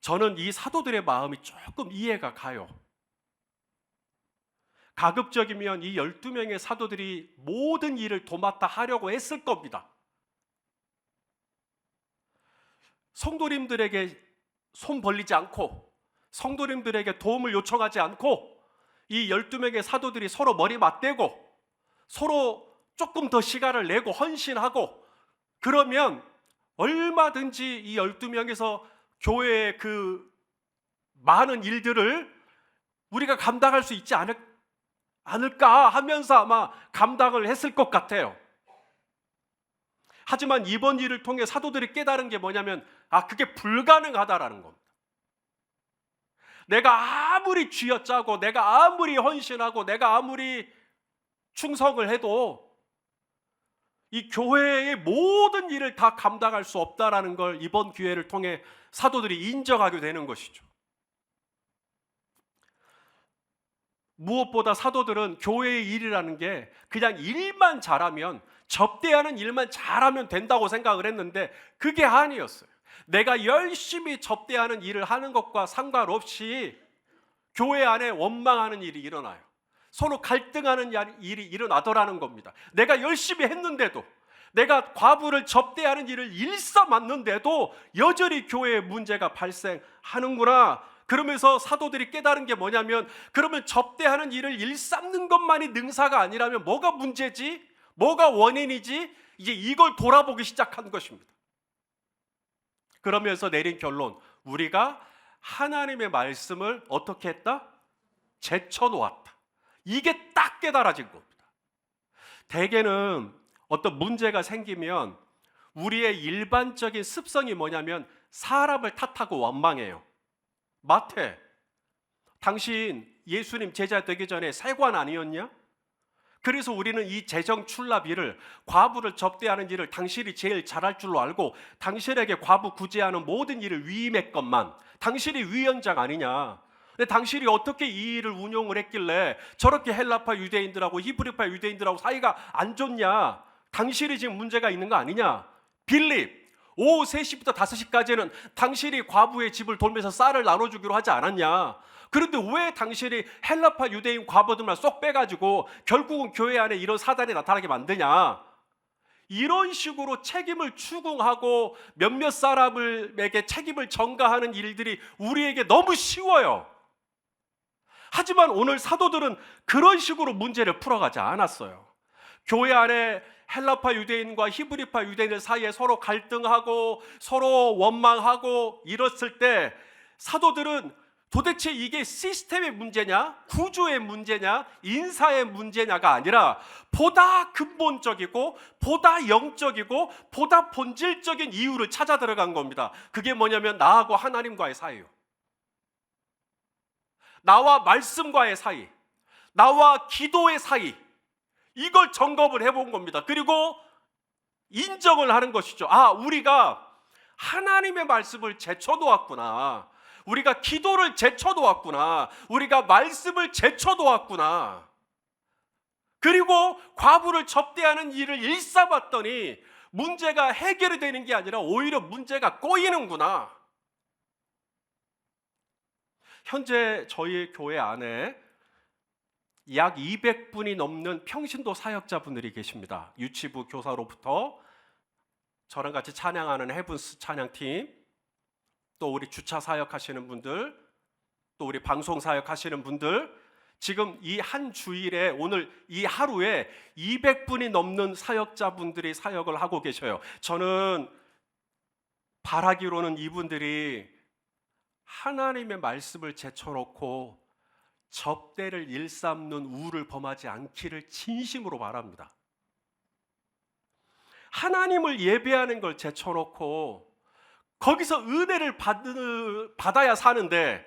저는 이 사도들의 마음이 조금 이해가 가요. 가급적이면 이 12명의 사도들이 모든 일을 도맡아 하려고 했을 겁니다. 성도님들에게 손 벌리지 않고, 성도님들에게 도움을 요청하지 않고, 이 12명의 사도들이 서로 머리 맞대고 서로 조금 더 시간을 내고 헌신하고, 그러면 얼마든지 이 12명에서 교회의 그 많은 일들을 우리가 감당할 수 있지 않을까 하면서 아마 감당을 했을 것 같아요. 하지만 이번 일을 통해 사도들이 깨달은 게 뭐냐면, 그게 불가능하다라는 겁니다. 내가 아무리 쥐어짜고 내가 아무리 헌신하고 내가 아무리 충성을 해도 이 교회의 모든 일을 다 감당할 수 없다라는 걸 이번 기회를 통해 사도들이 인정하게 되는 것이죠. 무엇보다 사도들은 교회의 일이라는 게 그냥 일만 잘하면, 접대하는 일만 잘하면 된다고 생각을 했는데 그게 아니었어요. 내가 열심히 접대하는 일을 하는 것과 상관없이 교회 안에 원망하는 일이 일어나요. 서로 갈등하는 일이 일어나더라는 겁니다. 내가 열심히 했는데도, 내가 과부를 접대하는 일을 일삼았는데도 여전히 교회에 문제가 발생하는구나. 그러면서 사도들이 깨달은 게 뭐냐면, 그러면 접대하는 일을 일삼는 것만이 능사가 아니라면 뭐가 문제지? 뭐가 원인이지? 이제 이걸 돌아보기 시작한 것입니다. 그러면서 내린 결론, 우리가 하나님의 말씀을 어떻게 했다? 제쳐놓았다. 이게 딱 깨달아진 겁니다. 대개는 어떤 문제가 생기면 우리의 일반적인 습성이 뭐냐면 사람을 탓하고 원망해요. 마태, 당신 예수님 제자 되기 전에 세관 아니었냐? 그래서 우리는 이 재정 출납일을, 과부를 접대하는 일을 당신이 제일 잘할 줄로 알고 당신에게 과부 구제하는 모든 일을 위임했건만, 당신이 위원장 아니냐? 근데 당신이 어떻게 이 일을 운용을 했길래 저렇게 헬라파 유대인들하고 히브리파 유대인들하고 사이가 안 좋냐? 당신이 지금 문제가 있는 거 아니냐? 빌립, 오후 3시부터 5시까지는 당신이 과부의 집을 돌면서 쌀을 나눠주기로 하지 않았냐? 그런데 왜 당신이 헬라파 유대인 과부들만 쏙 빼가지고 결국은 교회 안에 이런 사단이 나타나게 만드냐? 이런 식으로 책임을 추궁하고 몇몇 사람에게 책임을 전가하는 일들이 우리에게 너무 쉬워요. 하지만 오늘 사도들은 그런 식으로 문제를 풀어가지 않았어요. 교회 안에 헬라파 유대인과 히브리파 유대인들 사이에 서로 갈등하고 서로 원망하고 이랬을 때 사도들은 도대체 이게 시스템의 문제냐, 구조의 문제냐, 인사의 문제냐가 아니라 보다 근본적이고 보다 영적이고 보다 본질적인 이유를 찾아 들어간 겁니다. 그게 뭐냐면 나하고 하나님과의 사이예요. 나와 말씀과의 사이, 나와 기도의 사이, 이걸 점검을 해본 겁니다. 그리고 인정을 하는 것이죠. 우리가 하나님의 말씀을 제쳐놓았구나. 우리가 기도를 제쳐놓았구나. 우리가 말씀을 제쳐놓았구나. 그리고 과부를 접대하는 일을 일삼았더니 문제가 해결이 되는 게 아니라 오히려 문제가 꼬이는구나. 현재 저희 교회 안에 약 200분이 넘는 평신도 사역자분들이 계십니다. 유치부 교사로부터 저랑 같이 찬양하는 헤븐스 찬양팀, 또 우리 주차 사역하시는 분들, 또 우리 방송 사역하시는 분들, 지금 이 한 주일에, 오늘 이 하루에 200분이 넘는 사역자분들이 사역을 하고 계셔요. 저는 바라기로는 이분들이 하나님의 말씀을 제쳐놓고 접대를 일삼는 우를 범하지 않기를 진심으로 바랍니다. 하나님을 예배하는 걸 제쳐놓고 거기서 은혜를 받아야 사는데,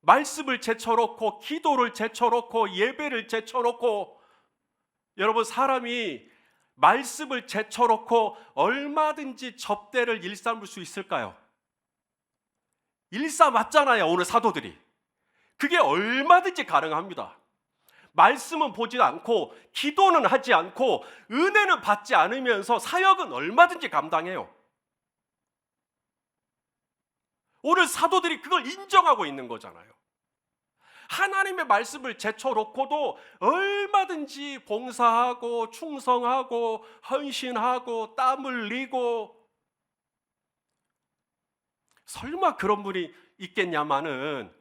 말씀을 제쳐놓고 기도를 제쳐놓고 예배를 제쳐놓고, 여러분, 사람이 말씀을 제쳐놓고 얼마든지 접대를 일삼을 수 있을까요? 일삼았잖아요, 오늘 사도들이. 그게 얼마든지 가능합니다. 말씀은 보지 않고 기도는 하지 않고 은혜는 받지 않으면서 사역은 얼마든지 감당해요. 오늘 사도들이 그걸 인정하고 있는 거잖아요. 하나님의 말씀을 제쳐놓고도 얼마든지 봉사하고 충성하고 헌신하고 땀 흘리고, 설마 그런 분이 있겠냐마는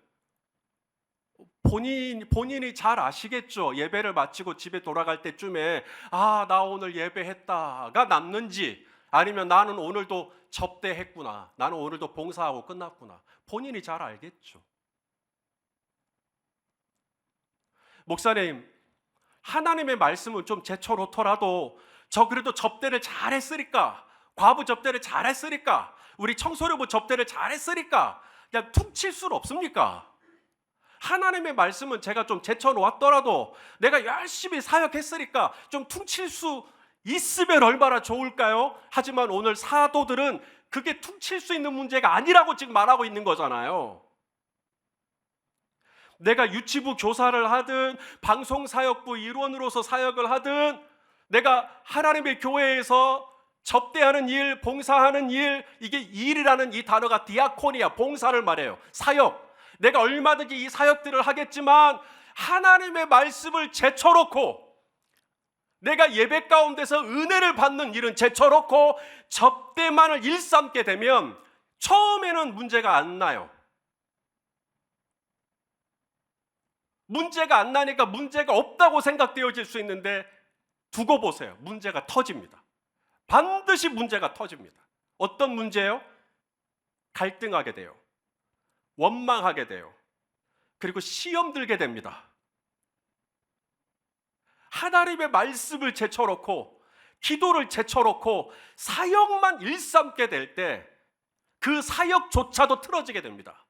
본인이 잘 아시겠죠. 예배를 마치고 집에 돌아갈 때쯤에 나 오늘 예배했다가 남는지, 아니면 나는 오늘도 접대했구나, 나는 오늘도 봉사하고 끝났구나, 본인이 잘 알겠죠. 목사님, 하나님의 말씀은 좀 제쳐놓더라도 저 그래도 접대를 잘했으니까, 과부 접대를 잘했으니까, 우리 청소년부 접대를 잘했으니까 그냥 툭 칠 수는 없습니까? 하나님의 말씀은 제가 좀 제쳐놓았더라도 내가 열심히 사역했으니까 좀 퉁칠 수 있으면 얼마나 좋을까요? 하지만 오늘 사도들은 그게 퉁칠 수 있는 문제가 아니라고 지금 말하고 있는 거잖아요. 내가 유치부 교사를 하든 방송사역부 일원으로서 사역을 하든, 내가 하나님의 교회에서 접대하는 일, 봉사하는 일, 이게 일이라는 이 단어가 디아코니아, 봉사를 말해요. 사역. 내가 얼마든지 이 사역들을 하겠지만 하나님의 말씀을 제쳐놓고, 내가 예배 가운데서 은혜를 받는 일은 제쳐놓고 접대만을 일삼게 되면 처음에는 문제가 안 나요. 문제가 안 나니까 문제가 없다고 생각되어질 수 있는데, 두고 보세요. 문제가 터집니다. 반드시 문제가 터집니다. 어떤 문제요? 갈등하게 돼요. 원망하게 돼요. 그리고 시험 들게 됩니다. 하나님의 말씀을 제쳐놓고 기도를 제쳐놓고 사역만 일삼게 될 때 그 사역조차도 틀어지게 됩니다.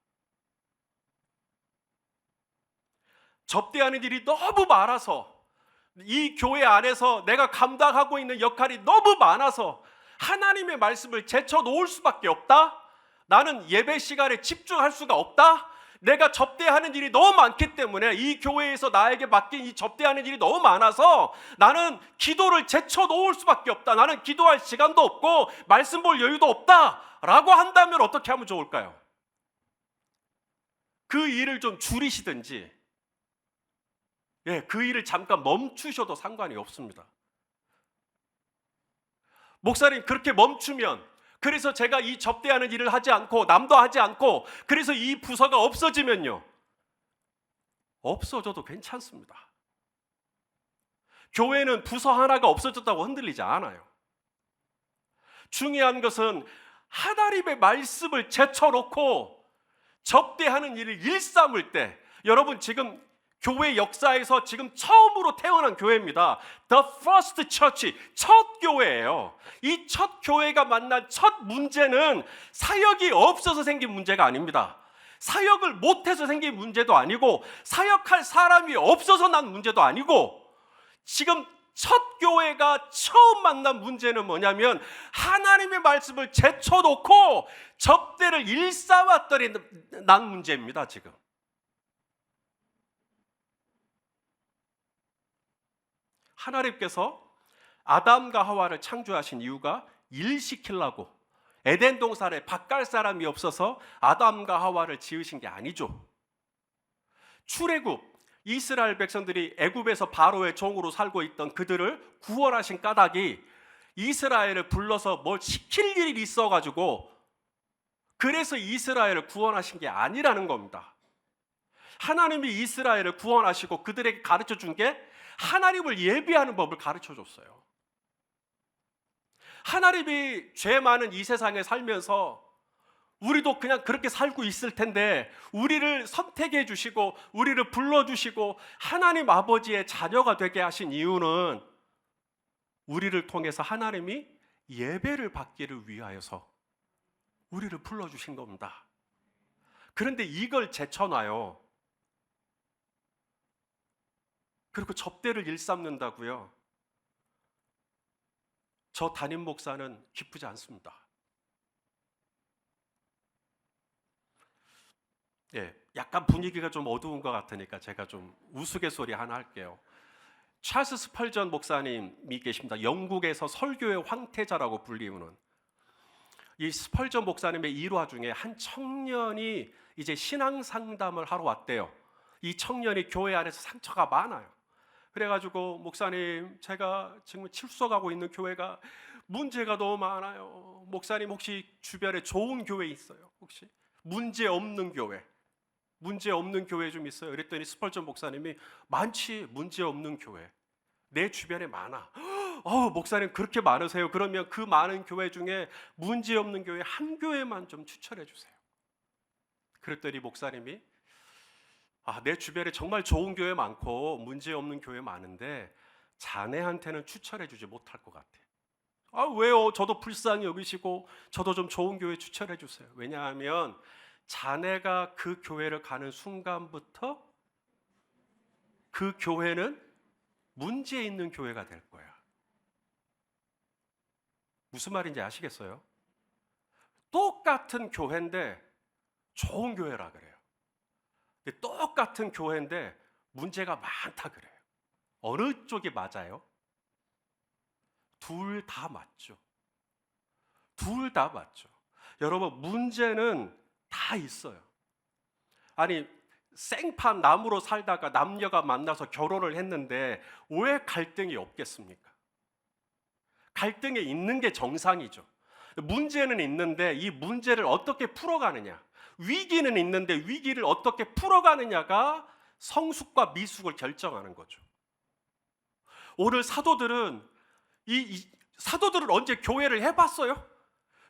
접대하는 일이 너무 많아서, 이 교회 안에서 내가 감당하고 있는 역할이 너무 많아서 하나님의 말씀을 제쳐놓을 수밖에 없다? 나는 예배 시간에 집중할 수가 없다? 내가 접대하는 일이 너무 많기 때문에, 이 교회에서 나에게 맡긴 이 접대하는 일이 너무 많아서 나는 기도를 제쳐놓을 수밖에 없다, 나는 기도할 시간도 없고 말씀 볼 여유도 없다 라고 한다면 어떻게 하면 좋을까요? 그 일을 좀 줄이시든지, 그 일을 잠깐 멈추셔도 상관이 없습니다. 목사님, 그렇게 멈추면, 그래서 제가 이 접대하는 일을 하지 않고 남도 하지 않고 그래서 이 부서가 없어지면요, 없어져도 괜찮습니다. 교회는 부서 하나가 없어졌다고 흔들리지 않아요. 중요한 것은 하나님의 말씀을 제쳐놓고 접대하는 일을 일삼을 때, 여러분 지금 교회 역사에서 지금 처음으로 태어난 교회입니다. The first church, 첫 교회예요. 이 첫 교회가 만난 첫 문제는 사역이 없어서 생긴 문제가 아닙니다. 사역을 못해서 생긴 문제도 아니고, 사역할 사람이 없어서 난 문제도 아니고, 지금 첫 교회가 처음 만난 문제는 뭐냐면 하나님의 말씀을 제쳐놓고 접대를 일삼았더니 난 문제입니다. 지금 하나님께서 아담과 하와를 창조하신 이유가 일 시키려고, 에덴 동산에 바꿀 사람이 없어서 아담과 하와를 지으신 게 아니죠. 출애굽, 이스라엘 백성들이 애굽에서 바로의 종으로 살고 있던 그들을 구원하신 까닭이 이스라엘을 불러서 뭘 시킬 일이 있어가지고, 그래서 이스라엘을 구원하신 게 아니라는 겁니다. 하나님이 이스라엘을 구원하시고 그들에게 가르쳐 준 게 하나님을 예비하는 법을 가르쳐 줬어요. 하나님이 죄 많은 이 세상에 살면서 우리도 그냥 그렇게 살고 있을 텐데, 우리를 선택해 주시고 우리를 불러주시고 하나님 아버지의 자녀가 되게 하신 이유는 우리를 통해서 하나님이 예배를 받기를 위하여서 우리를 불러주신 겁니다. 그런데 이걸 제쳐놔요. 그리고 접대를 일삼는다고요. 저 담임 목사는 기쁘지 않습니다. 약간 분위기가 좀 어두운 것 같으니까 제가 좀 우스갯소리 하나 할게요. 찰스 스펄전 목사님이 계십니다. 영국에서 설교의 황태자라고 불리우는. 이 스펄전 목사님의 일화 중에 한 청년이 이제 신앙 상담을 하러 왔대요. 이 청년이 교회 안에서 상처가 많아요. 그래가지고 목사님, 제가 지금 출석하고 있는 교회가 문제가 너무 많아요. 목사님 혹시 주변에 좋은 교회 있어요? 혹시 문제 없는 교회, 문제 없는 교회 좀 있어요? 그랬더니 스펄전 목사님이 많지, 문제 없는 교회 내 주변에 많아. 목사님 그렇게 많으세요? 그러면 그 많은 교회 중에 문제 없는 교회 한 교회만 좀 추천해 주세요. 그랬더니 목사님이 내 주변에 정말 좋은 교회 많고 문제 없는 교회 많은데 자네한테는 추천해 주지 못할 것 같아. 왜요? 저도 불쌍히 여기시고 저도 좀 좋은 교회 추천해 주세요. 왜냐하면 자네가 그 교회를 가는 순간부터 그 교회는 문제 있는 교회가 될 거야. 무슨 말인지 아시겠어요? 똑같은 교회인데 좋은 교회라 그래요. 똑같은 교회인데 문제가 많다 그래요. 어느 쪽이 맞아요? 둘 다 맞죠. 둘 다 맞죠. 여러분, 문제는 다 있어요. 아니, 생판 나무로 살다가 남녀가 만나서 결혼을 했는데 왜 갈등이 없겠습니까? 갈등이 있는 게 정상이죠. 문제는 있는데 이 문제를 어떻게 풀어가느냐, 위기는 있는데 위기를 어떻게 풀어가느냐가 성숙과 미숙을 결정하는 거죠. 오늘 사도들은 사도들은 언제 교회를 해봤어요?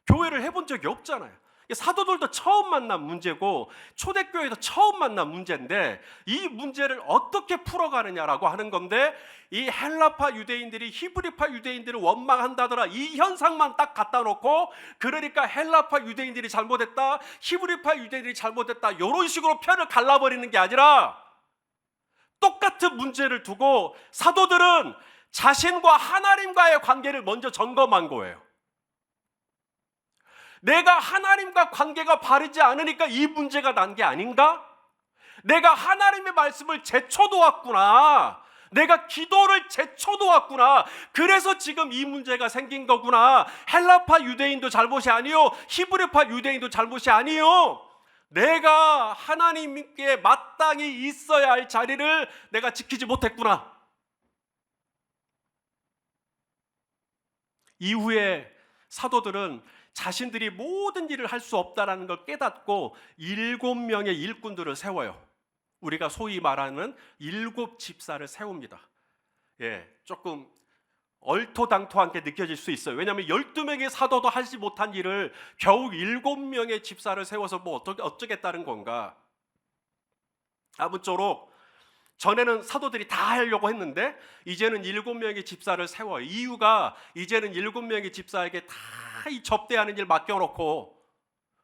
교회를 해본 적이 없잖아요. 사도들도 처음 만난 문제고 초대교회도 처음 만난 문제인데 이 문제를 어떻게 풀어가느냐라고 하는 건데, 이 헬라파 유대인들이 히브리파 유대인들을 원망한다더라 이 현상만 딱 갖다 놓고, 그러니까 헬라파 유대인들이 잘못했다, 히브리파 유대인들이 잘못했다, 이런 식으로 편을 갈라버리는 게 아니라 똑같은 문제를 두고 사도들은 자신과 하나님과의 관계를 먼저 점검한 거예요. 내가 하나님과 관계가 바르지 않으니까 이 문제가 난 게 아닌가? 내가 하나님의 말씀을 제쳐놓았구나. 내가 기도를 제쳐놓았구나. 그래서 지금 이 문제가 생긴 거구나. 헬라파 유대인도 잘못이 아니요, 히브리파 유대인도 잘못이 아니요, 내가 하나님께 마땅히 있어야 할 자리를 내가 지키지 못했구나. 이후에 사도들은 자신들이 모든 일을 할 수 없다는 걸 깨닫고 7명의 일꾼들을 세워요. 우리가 소위 말하는 7 집사를 세웁니다. 조금 얼토당토하게 느껴질 수 있어요. 왜냐하면 12명의 사도도 하지 못한 일을 겨우 7명의 집사를 세워서 어쩌겠다는 건가. 아무쪼록 전에는 사도들이 다 하려고 했는데 이제는 7명의 집사를 세워요. 이유가 이제는 7명의 집사에게 다 이 접대하는 일 맡겨놓고,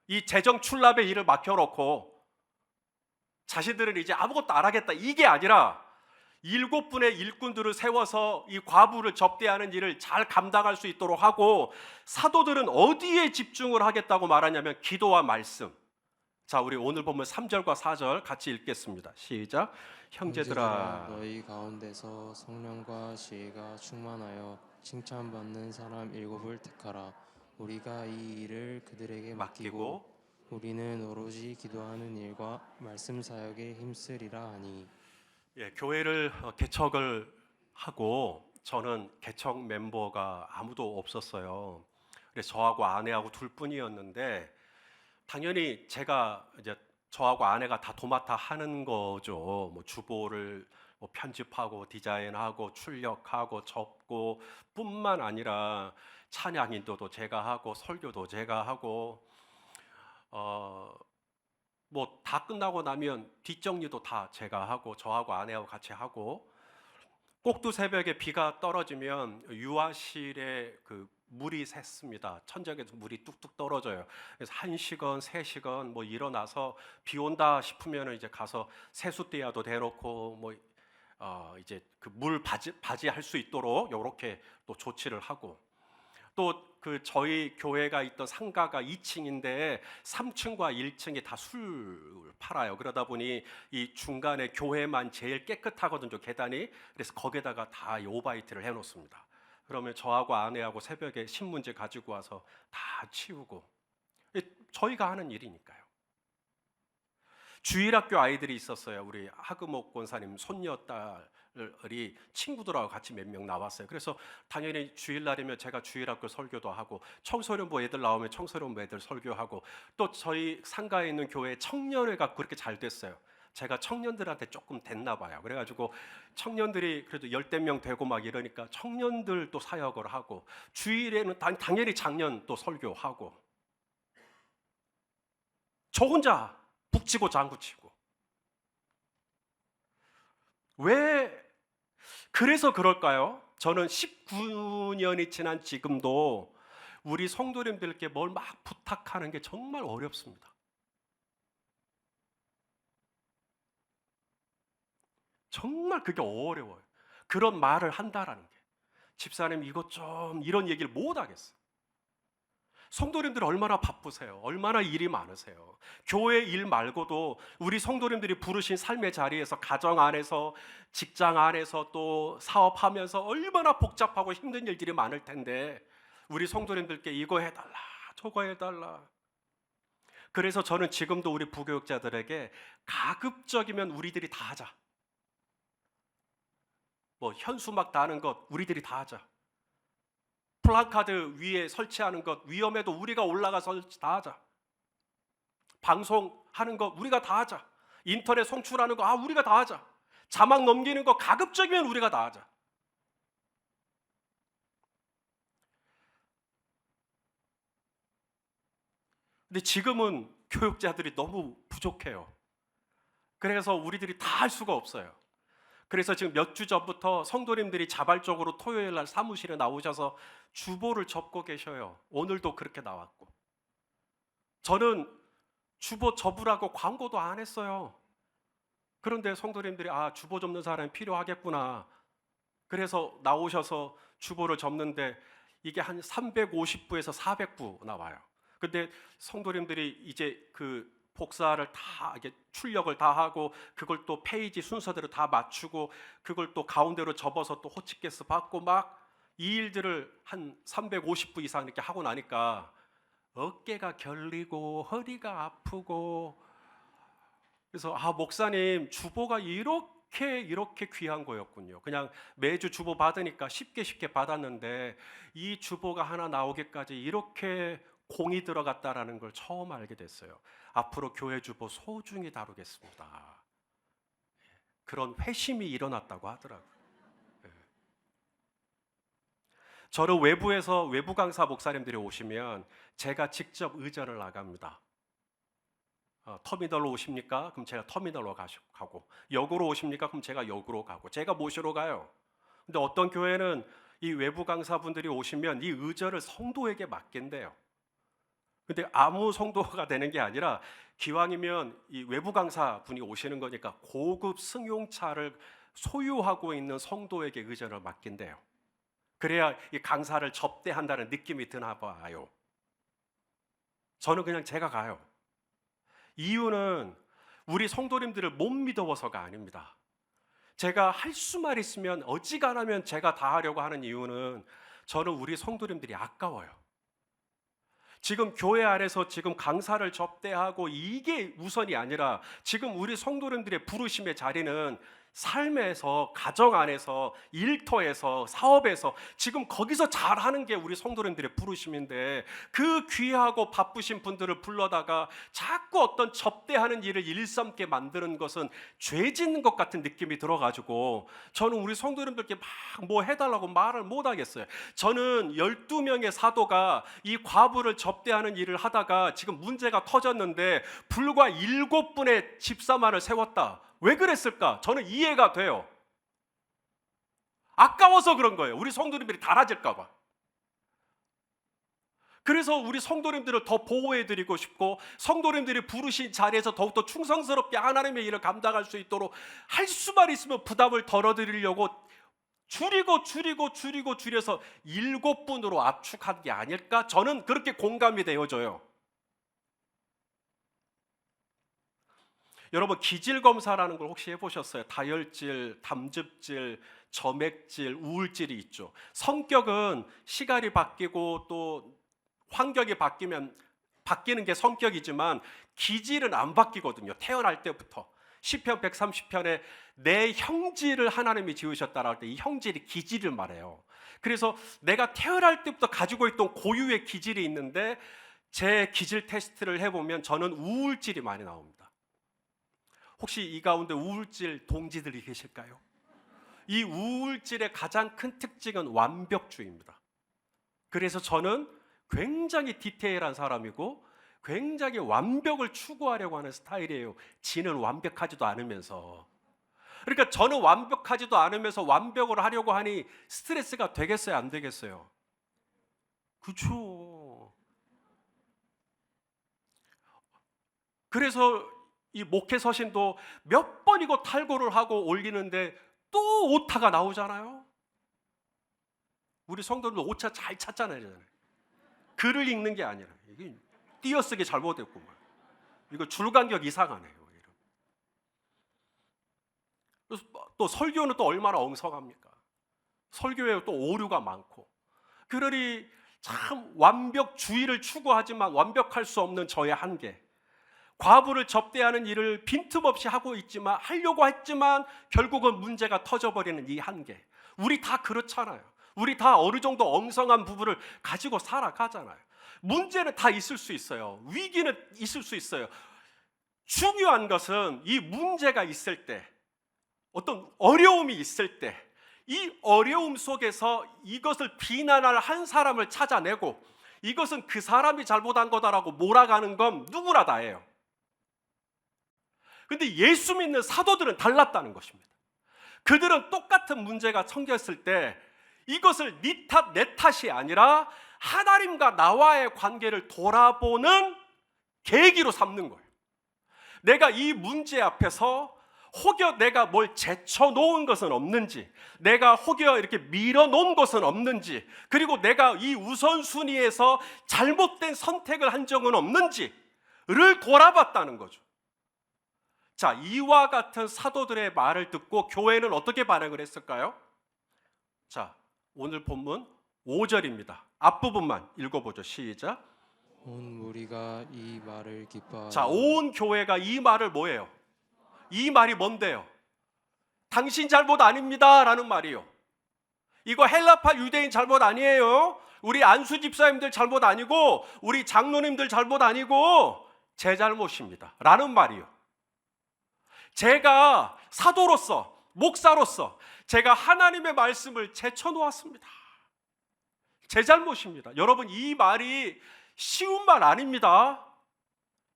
이 재정 출납의 일을 맡겨놓고 자신들은 이제 아무것도 안 하겠다, 이게 아니라 7분의 일꾼들을 세워서 이 과부를 접대하는 일을 잘 감당할 수 있도록 하고, 사도들은 어디에 집중을 하겠다고 말하냐면 기도와 말씀. 자, 우리 오늘 보면 3절과 4절 같이 읽겠습니다. 시작. 형제들아, 너희 가운데서 성령과 지혜가 충만하여 칭찬받는 사람 7을 택하라. 우리가 이 일을 그들에게 맡기고 우리는 오로지 기도하는 일과 말씀 사역에 힘쓰리라 하니. 교회를 개척을 하고 저는 개척 멤버가 아무도 없었어요. 그래서 저하고 아내하고 둘뿐이었는데 당연히 제가 이제 저하고 아내가 다 도맡아 하는 거죠. 주보를 편집하고 디자인하고 출력하고 접고 뿐만 아니라 찬양 인도도 제가 하고 설교도 제가 하고 다 끝나고 나면 뒷정리도 다 제가 하고 저하고 아내하고 같이 하고, 꼭두 새벽에 비가 떨어지면 유아실에 그 물이 샜습니다. 천장에서 물이 뚝뚝 떨어져요. 그래서 1시간, 3시간 일어나서 비 온다 싶으면 이제 가서 세수대야도 대놓고 이제 그 물 바지할 수 있도록 이렇게 또 조치를 하고, 또 그 저희 교회가 있던 상가가 2층인데 3층과 1층이 다 술 팔아요. 그러다 보니 이 중간에 교회만 제일 깨끗하거든요, 계단이. 그래서 거기다가 다 오바이트를 해놓습니다. 그러면 저하고 아내하고 새벽에 신문지 가지고 와서 다 치우고, 저희가 하는 일이니까요. 주일학교 아이들이 있었어요. 우리 하금옥 권사님 손녀딸이 친구들하고 같이 몇 명 나왔어요. 그래서 당연히 주일날이면 제가 주일학교 설교도 하고, 청소년부 애들 나오면 청소년부 애들 설교하고, 또 저희 상가에 있는 교회 청년회가 그렇게 잘 됐어요. 제가 청년들한테 조금 됐나 봐요. 그래가지고 청년들이 그래도 10대 명 되고 막 이러니까 청년들 또 사역을 하고, 주일에는 당연히 장년 또 설교하고, 저 혼자 북치고 장구치고. 왜 그래서 그럴까요? 저는 19년이 지난 지금도 우리 성도님들께 뭘 막 부탁하는 게 정말 어렵습니다. 정말 그게 어려워요. 그런 말을 한다라는 게. 집사님 이것 좀, 이런 얘기를 못 하겠어요. 성도님들 얼마나 바쁘세요? 얼마나 일이 많으세요? 교회 일 말고도 우리 성도님들이 부르신 삶의 자리에서, 가정 안에서, 직장 안에서, 또 사업하면서 얼마나 복잡하고 힘든 일들이 많을 텐데 우리 성도님들께 이거 해달라, 저거 해달라. 그래서 저는 지금도 우리 부교육자들에게 가급적이면 우리들이 다 하자. 뭐 현수막 다는 것 우리들이 다 하자. 플래카드 위에 설치하는 것 위험해도 우리가 올라가서 다 하자. 방송하는 것 우리가 다 하자. 인터넷 송출하는 거 우리가 다 하자. 자막 넘기는 거 가급적이면 우리가 다 하자. 근데 지금은 교육자들이 너무 부족해요. 그래서 우리들이 다 할 수가 없어요. 그래서 지금 몇 주 전부터 성도님들이 자발적으로 토요일 날 사무실에 나오셔서 주보를 접고 계셔요. 오늘도 그렇게 나왔고. 저는 주보 접으라고 광고도 안 했어요. 그런데 성도님들이 주보 접는 사람이 필요하겠구나. 그래서 나오셔서 주보를 접는데 이게 한 350부에서 400부 나와요. 근데 성도님들이 이제 그 복사를 다, 이게 출력을 다 하고, 그걸 또 페이지 순서대로 다 맞추고, 그걸 또 가운데로 접어서 또 호치케스 받고, 막 이 일들을 한 350부 이상 이렇게 하고 나니까 어깨가 결리고 허리가 아프고. 그래서 목사님 주보가 이렇게 귀한 거였군요. 그냥 매주 주보 받으니까 쉽게 받았는데 이 주보가 하나 나오기까지 이렇게 공이 들어갔다라는 걸 처음 알게 됐어요. 앞으로 교회 주보 소중히 다루겠습니다. 그런 회심이 일어났다고 하더라고요. 저는 외부에서 외부 강사 목사님들이 오시면 제가 직접 의전을 나갑니다. 터미널로 오십니까? 그럼 제가 터미널로 가고, 역으로 오십니까? 그럼 제가 역으로 가고, 제가 모시러 가요. 근데 어떤 교회는 이 외부 강사분들이 오시면 이 의전을 성도에게 맡긴대요. 근데 아무 성도가 되는 게 아니라 기왕이면 이 외부 강사 분이 오시는 거니까 고급 승용차를 소유하고 있는 성도에게 의전을 맡긴대요. 그래야 이 강사를 접대한다는 느낌이 드나 봐요. 저는 그냥 제가 가요. 이유는 우리 성도님들을 못 믿어서가 아닙니다. 제가 할 수만 있으면, 어지간하면 제가 다 하려고 하는 이유는 저는 우리 성도님들이 아까워요. 지금 교회 안에서 지금 강사를 접대하고 이게 우선이 아니라 지금 우리 성도님들의 부르심의 자리는 삶에서, 가정 안에서, 일터에서, 사업에서 지금 거기서 잘하는 게 우리 성도님들의 부르심인데, 그 귀하고 바쁘신 분들을 불러다가 자꾸 어떤 접대하는 일을 일삼게 만드는 것은 죄 짓는 것 같은 느낌이 들어가지고 저는 우리 성도님들께 막 뭐 해달라고 말을 못 하겠어요. 저는 12명의 사도가 이 과부를 접대하는 일을 하다가 지금 문제가 터졌는데 불과 7분의 집사만을 세웠다. 왜 그랬을까? 저는 이해가 돼요. 아까워서 그런 거예요. 우리 성도님들이 달아질까 봐. 그래서 우리 성도님들을 더 보호해드리고 싶고, 성도님들이 부르신 자리에서 더욱더 충성스럽게 하나님의 일을 감당할 수 있도록 할 수만 있으면 부담을 덜어드리려고 줄여서 7분으로 압축한 게 아닐까? 저는 그렇게 공감이 되어져요. 여러분, 기질 검사라는 걸 혹시 해보셨어요? 다혈질, 담즙질, 점액질, 우울질이 있죠. 성격은 시간이 바뀌고 또 환경이 바뀌면 바뀌는 게 성격이지만 기질은 안 바뀌거든요. 태어날 때부터. 시편 130편에 내 형질을 하나님이 지으셨다라고 할 때 이 형질이 기질을 말해요. 그래서 내가 태어날 때부터 가지고 있던 고유의 기질이 있는데 제 기질 테스트를 해보면 저는 우울질이 많이 나옵니다. 혹시 이 가운데 우울질 동지들이 계실까요? 이 우울질의 가장 큰 특징은 완벽주의입니다. 그래서 저는 굉장히 디테일한 사람이고 굉장히 완벽을 추구하려고 하는 스타일이에요. 지는 완벽하지도 않으면서. 그러니까 저는 완벽하지도 않으면서 완벽을 하려고 하니 스트레스가 되겠어요, 안 되겠어요? 그렇죠. 그래서 이 목회 서신도 몇 번이고 탈고를 하고 올리는데 또 오타가 나오잖아요. 우리 성도들도 오차 잘 찾잖아요. 글을 읽는 게 아니라 이게 띄어쓰기 잘못했고 이거 줄간격 이상하네요. 그래서 또 설교는 또 얼마나 엉성합니까? 설교에 또 오류가 많고 그러니 참 완벽주의를 추구하지만 완벽할 수 없는 저의 한계, 과부를 접대하는 일을 빈틈없이 하고 있지만 하려고 했지만 결국은 문제가 터져버리는 이 한계. 우리 다 그렇잖아요. 우리 다 어느 정도 엉성한 부분을 가지고 살아가잖아요. 문제는 다 있을 수 있어요. 위기는 있을 수 있어요. 중요한 것은 이 문제가 있을 때, 어떤 어려움이 있을 때, 이 어려움 속에서 이것을 비난할 한 사람을 찾아내고 이것은 그 사람이 잘못한 거다라고 몰아가는 건 누구나 다예요. 근데 예수 믿는 사도들은 달랐다는 것입니다. 그들은 똑같은 문제가 생겼을 때 이것을 네 탓, 내 탓이 아니라 하나님과 나와의 관계를 돌아보는 계기로 삼는 거예요. 내가 이 문제 앞에서 혹여 내가 뭘 제쳐놓은 것은 없는지, 내가 혹여 이렇게 밀어놓은 것은 없는지, 그리고 내가 이 우선순위에서 잘못된 선택을 한 적은 없는지를 돌아봤다는 거죠. 자, 이와 같은 사도들의 말을 듣고 교회는 어떻게 반응을 했을까요? 자, 오늘 본문 5절입니다. 앞부분만 읽어보죠. 시작. 온 무리가 이 말을 기뻐하여. 자, 온 교회가 이 말을 뭐예요? 이 말이 뭔데요? 당신 잘못 아닙니다 라는 말이요. 이거 헬라파 유대인 잘못 아니에요. 우리 안수 집사님들 잘못 아니고 우리 장로님들 잘못 아니고 제 잘못입니다 라는 말이요. 제가 사도로서, 목사로서 제가 하나님의 말씀을 제쳐놓았습니다. 제 잘못입니다. 여러분, 이 말이 쉬운 말 아닙니다.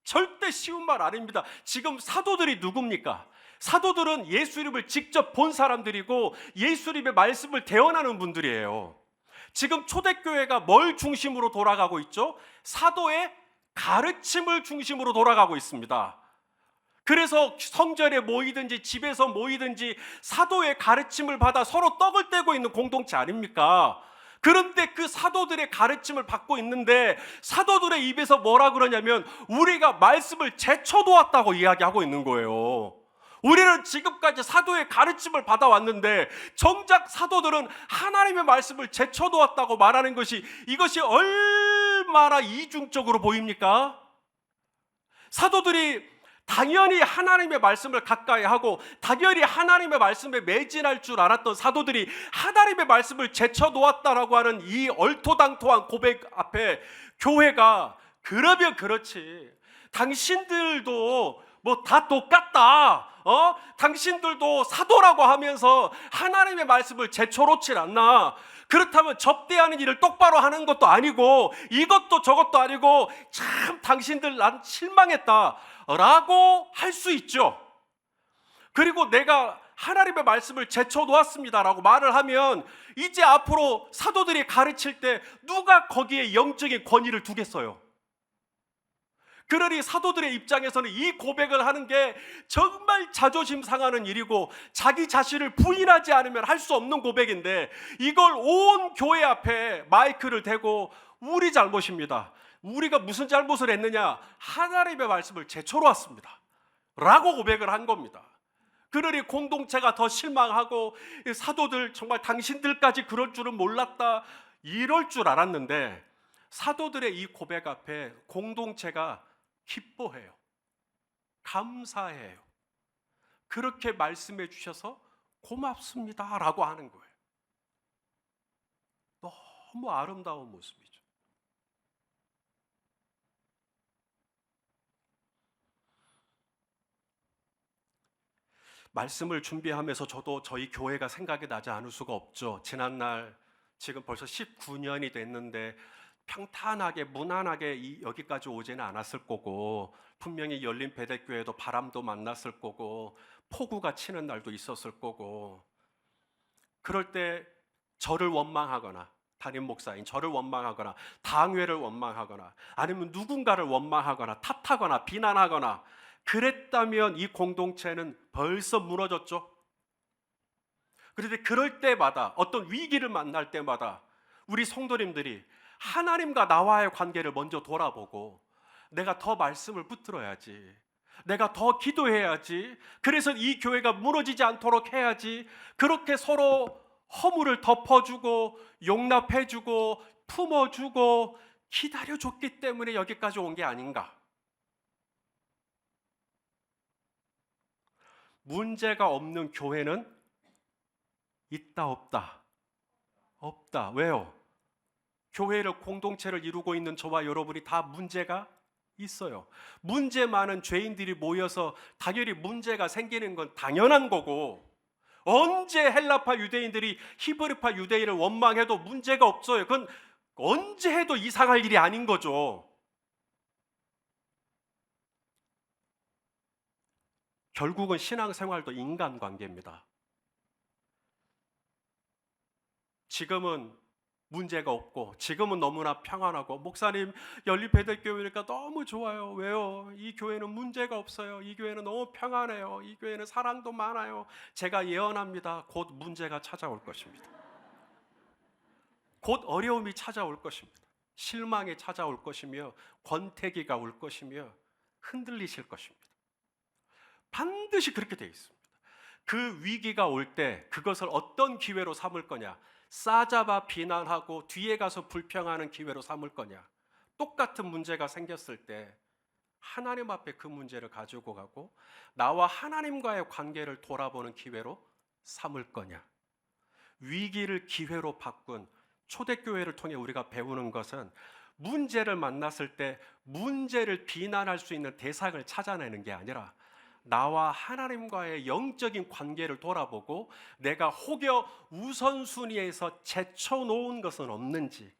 절대 쉬운 말 아닙니다. 지금 사도들이 누굽니까? 사도들은 예수 이름을 직접 본 사람들이고 예수 이름의 말씀을 대언하는 분들이에요. 지금 초대교회가 뭘 중심으로 돌아가고 있죠? 사도의 가르침을 중심으로 돌아가고 있습니다. 그래서 성전에 모이든지 집에서 모이든지 사도의 가르침을 받아 서로 떡을 떼고 있는 공동체 아닙니까? 그런데 그 사도들의 가르침을 받고 있는데 사도들의 입에서 뭐라 그러냐면 우리가 말씀을 제쳐놓았다고 이야기하고 있는 거예요. 우리는 지금까지 사도의 가르침을 받아왔는데 정작 사도들은 하나님의 말씀을 제쳐놓았다고 말하는 것이 이것이 얼마나 이중적으로 보입니까? 사도들이 당연히 하나님의 말씀을 가까이 하고 당연히 하나님의 말씀에 매진할 줄 알았던 사도들이 하나님의 말씀을 제쳐놓았다라고 하는 이 얼토당토한 고백 앞에 교회가 그러면 그렇지, 당신들도 뭐 다 똑같다, 당신들도 사도라고 하면서 하나님의 말씀을 제쳐놓질 않나, 그렇다면 접대하는 일을 똑바로 하는 것도 아니고 이것도 저것도 아니고 참 당신들 난 실망했다 라고 할 수 있죠. 그리고 내가 하나님의 말씀을 제쳐놓았습니다 라고 말을 하면 이제 앞으로 사도들이 가르칠 때 누가 거기에 영적인 권위를 두겠어요? 그러니 사도들의 입장에서는 이 고백을 하는 게 정말 자존심 상하는 일이고 자기 자신을 부인하지 않으면 할 수 없는 고백인데 이걸 온 교회 앞에 마이크를 대고 우리 잘못입니다, 우리가 무슨 잘못을 했느냐, 하나님의 말씀을 제쳐놓았습니다 라고 고백을 한 겁니다. 그러니 공동체가 더 실망하고 사도들 정말 당신들까지 그럴 줄은 몰랐다 이럴 줄 알았는데 사도들의 이 고백 앞에 공동체가 기뻐해요. 감사해요. 그렇게 말씀해 주셔서 고맙습니다 라고 하는 거예요. 너무 아름다운 모습이죠. 말씀을 준비하면서 저도 저희 교회가 생각이 나지 않을 수가 없죠. 지난날 지금 벌써 19년이 됐는데 평탄하게 무난하게 여기까지 오지는 않았을 거고, 분명히 열린 베델교회도 바람도 만났을 거고 폭우가 치는 날도 있었을 거고, 그럴 때 저를 원망하거나 담임 목사인 저를 원망하거나 당회를 원망하거나 아니면 누군가를 원망하거나 탓하거나 비난하거나 그랬다면 이 공동체는 벌써 무너졌죠. 그런데 그럴 때마다, 어떤 위기를 만날 때마다 우리 성도님들이 하나님과 나와의 관계를 먼저 돌아보고, 내가 더 말씀을 붙들어야지, 내가 더 기도해야지, 그래서 이 교회가 무너지지 않도록 해야지, 그렇게 서로 허물을 덮어주고 용납해주고 품어주고 기다려줬기 때문에 여기까지 온 게 아닌가. 문제가 없는 교회는 있다 없다? 없다. 왜요? 교회를, 공동체를 이루고 있는 저와 여러분이 다 문제가 있어요. 문제 많은 죄인들이 모여서 당연히 문제가 생기는 건 당연한 거고, 언제 헬라파 유대인들이 히브리파 유대인을 원망해도 문제가 없어요. 그건 언제 해도 이상할 일이 아닌 거죠. 결국은 신앙생활도 인간관계입니다. 지금은 문제가 없고 지금은 너무나 평안하고, 목사님 열린베델교회니까 너무 좋아요. 왜요? 이 교회는 문제가 없어요. 이 교회는 너무 평안해요. 이 교회는 사랑도 많아요. 제가 예언합니다. 곧 문제가 찾아올 것입니다. 곧 어려움이 찾아올 것입니다. 실망이 찾아올 것이며 권태기가 올 것이며 흔들리실 것입니다. 반드시 그렇게 되어 있습니다. 그 위기가 올 때 그것을 어떤 기회로 삼을 거냐, 싸잡아 비난하고 뒤에 가서 불평하는 기회로 삼을 거냐, 똑같은 문제가 생겼을 때 하나님 앞에 그 문제를 가지고 가고 나와 하나님과의 관계를 돌아보는 기회로 삼을 거냐. 위기를 기회로 바꾼 초대교회를 통해 우리가 배우는 것은, 문제를 만났을 때 문제를 비난할 수 있는 대상을 찾아내는 게 아니라 나와 하나님과의 영적인 관계를 돌아보고 내가 혹여 우선순위에서 제쳐놓은 것은 없는지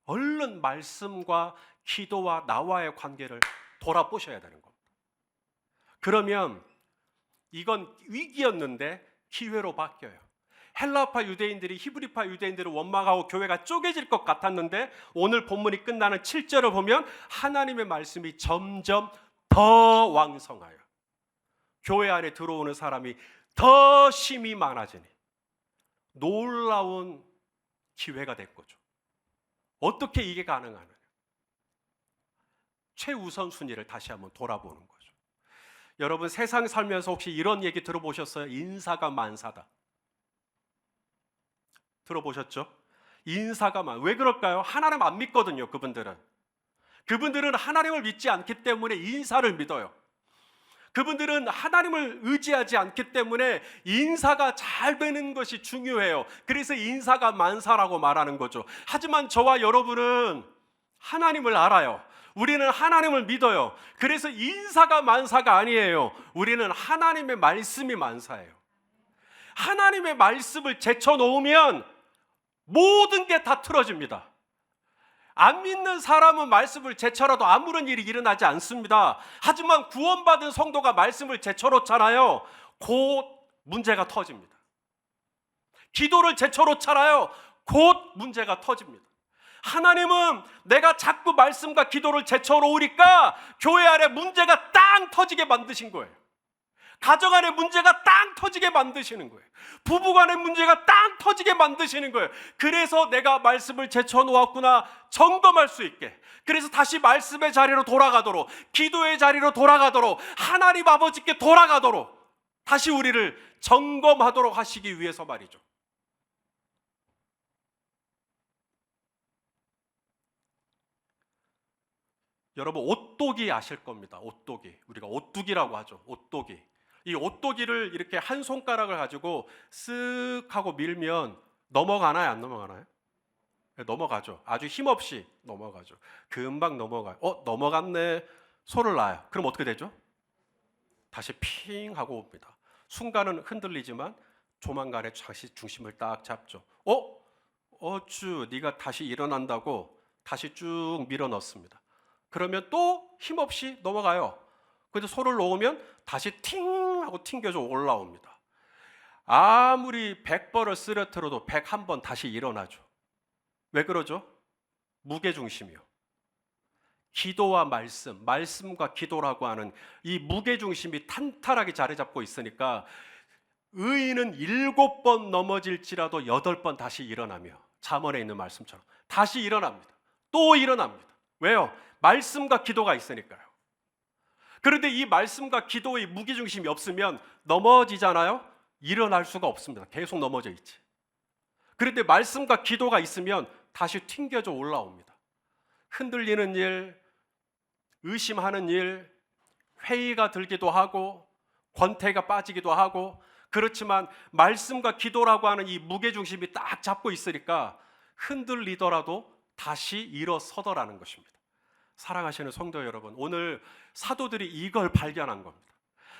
얼른 말씀과 기도와 나와의 관계를 돌아보셔야 되는 겁니다. 그러면 이건 위기였는데 기회로 바뀌어요. 헬라파 유대인들이 히브리파 유대인들을 원망하고 교회가 쪼개질 것 같았는데, 오늘 본문이 끝나는 7절을 보면 하나님의 말씀이 점점 더 왕성하여 교회 안에 들어오는 사람이 더 심이 많아지니 놀라운 기회가 된 거죠. 어떻게 이게 가능하느냐? 최우선순위를 다시 한번 돌아보는 거죠. 여러분, 세상 살면서 혹시 이런 얘기 들어보셨어요? 인사가 만사다. 들어보셨죠? 인사가 왜 그럴까요? 하나님 안 믿거든요. 그분들은 하나님을 믿지 않기 때문에 인사를 믿어요. 그분들은 하나님을 의지하지 않기 때문에 인사가 잘 되는 것이 중요해요. 그래서 인사가 만사라고 말하는 거죠. 하지만 저와 여러분은 하나님을 알아요. 우리는 하나님을 믿어요. 그래서 인사가 만사가 아니에요. 우리는 하나님의 말씀이 만사예요. 하나님의 말씀을 제쳐놓으면 모든 게 다 틀어집니다. 안 믿는 사람은 말씀을 제쳐라도 아무런 일이 일어나지 않습니다. 하지만 구원받은 성도가 말씀을 제쳐놓잖아요. 곧 문제가 터집니다. 기도를 제쳐놓잖아요. 곧 문제가 터집니다. 하나님은 내가 자꾸 말씀과 기도를 제쳐놓으니까 교회 안에 문제가 땅 터지게 만드신 거예요. 가정 안에 문제가 땅 터지게 만드시는 거예요. 부부 간의 문제가 땅 터지게 만드시는 거예요. 그래서 내가 말씀을 제쳐놓았구나 점검할 수 있게, 그래서 다시 말씀의 자리로 돌아가도록, 기도의 자리로 돌아가도록, 하나님 아버지께 돌아가도록 다시 우리를 점검하도록 하시기 위해서 말이죠. 여러분 오똑이 아실 겁니다. 오똑이. 우리가 오뚜기라고 하죠. 오똑이. 이 오똑이를 이렇게 한 손가락을 가지고 쓱 하고 밀면 넘어가나요? 안 넘어가나요? 네, 넘어가죠. 아주 힘없이 넘어가죠. 금방 넘어가요. 넘어갔네. 소를 놔요. 그럼 어떻게 되죠? 다시 핑 하고 옵니다. 순간은 흔들리지만 조만간에 다시 중심을 딱 잡죠. 어쭈, 네가 다시 일어난다고 다시 쭉 밀어 넣습니다. 그러면 또 힘없이 넘어가요. 근데 소를 놓으면 다시 팅 하고 튕겨져 올라옵니다. 아무리 100번을 쓰러뜨려도 101번 다시 일어나죠. 왜 그러죠? 무게중심이요. 기도와 말씀, 말씀과 기도라고 하는 이 무게중심이 탄탄하게 자리 잡고 있으니까 의인은 7번 넘어질지라도 8번 다시 일어나며 잠언에 있는 말씀처럼 다시 일어납니다. 또 일어납니다. 왜요? 말씀과 기도가 있으니까요. 그런데 이 말씀과 기도의 무게중심이 없으면 넘어지잖아요. 일어날 수가 없습니다. 계속 넘어져 있지. 그런데 말씀과 기도가 있으면 다시 튕겨져 올라옵니다. 흔들리는 일, 의심하는 일, 회의가 들기도 하고 권태가 빠지기도 하고, 그렇지만 말씀과 기도라고 하는 이 무게중심이 딱 잡고 있으니까 흔들리더라도 다시 일어서더라는 것입니다. 사랑하시는 성도 여러분, 오늘 사도들이 이걸 발견한 겁니다.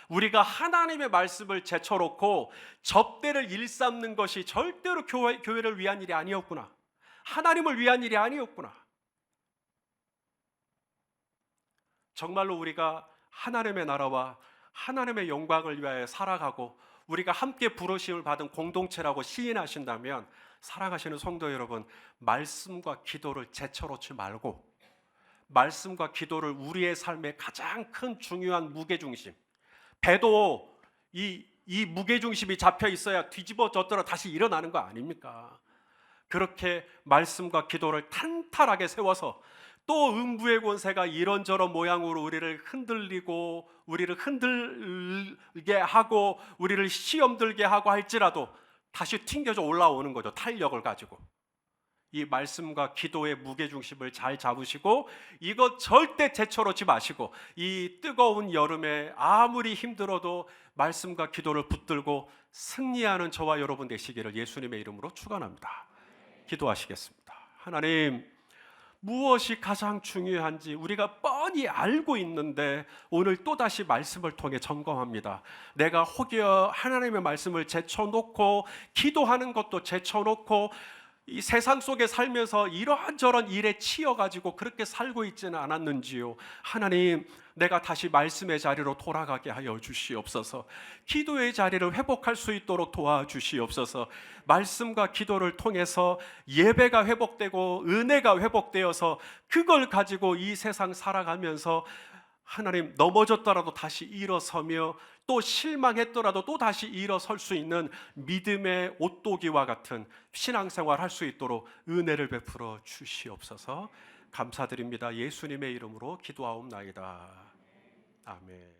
우리가 하나님의 말씀을 제쳐놓고 접대를 일삼는 것이 절대로 교회를 위한 일이 아니었구나. 하나님을 위한 일이 아니었구나. 정말로 우리가 하나님의 나라와 하나님의 영광을 위하여 살아가고 우리가 함께 부르심을 받은 공동체라고 시인하신다면, 사랑하시는 성도 여러분, 말씀과 기도를 제쳐놓지 말고 말씀과 기도를 우리의 삶의 가장 큰 중요한 무게중심, 배도 이 무게중심이 잡혀 있어야 뒤집어졌더라 다시 일어나는 거 아닙니까? 그렇게 말씀과 기도를 탄탄하게 세워서 또 음부의 권세가 이런저런 모양으로 우리를 흔들리고 우리를 흔들게 하고 우리를 시험 들게 하고 할지라도 다시 튕겨져 올라오는 거죠. 탄력을 가지고. 이 말씀과 기도의 무게중심을 잘 잡으시고 이것 절대 제쳐놓지 마시고 이 뜨거운 여름에 아무리 힘들어도 말씀과 기도를 붙들고 승리하는 저와 여러분 되시기를 예수님의 이름으로 축원합니다. 기도하시겠습니다. 하나님, 무엇이 가장 중요한지 우리가 뻔히 알고 있는데 오늘 또다시 말씀을 통해 점검합니다. 내가 혹여 하나님의 말씀을 제쳐놓고 기도하는 것도 제쳐놓고 이 세상 속에 살면서 이러한저런 일에 치여가지고 그렇게 살고 있지는 않았는지요. 하나님, 내가 다시 말씀의 자리로 돌아가게 하여 주시옵소서. 기도의 자리를 회복할 수 있도록 도와주시옵소서. 말씀과 기도를 통해서 예배가 회복되고 은혜가 회복되어서 그걸 가지고 이 세상 살아가면서 하나님, 넘어졌더라도 다시 일어서며 또 실망했더라도 또 다시 일어설 수 있는 믿음의 오또기와 같은 신앙생활 할 수 있도록 은혜를 베풀어 주시옵소서. 감사드립니다. 예수님의 이름으로 기도하옵나이다. 아멘.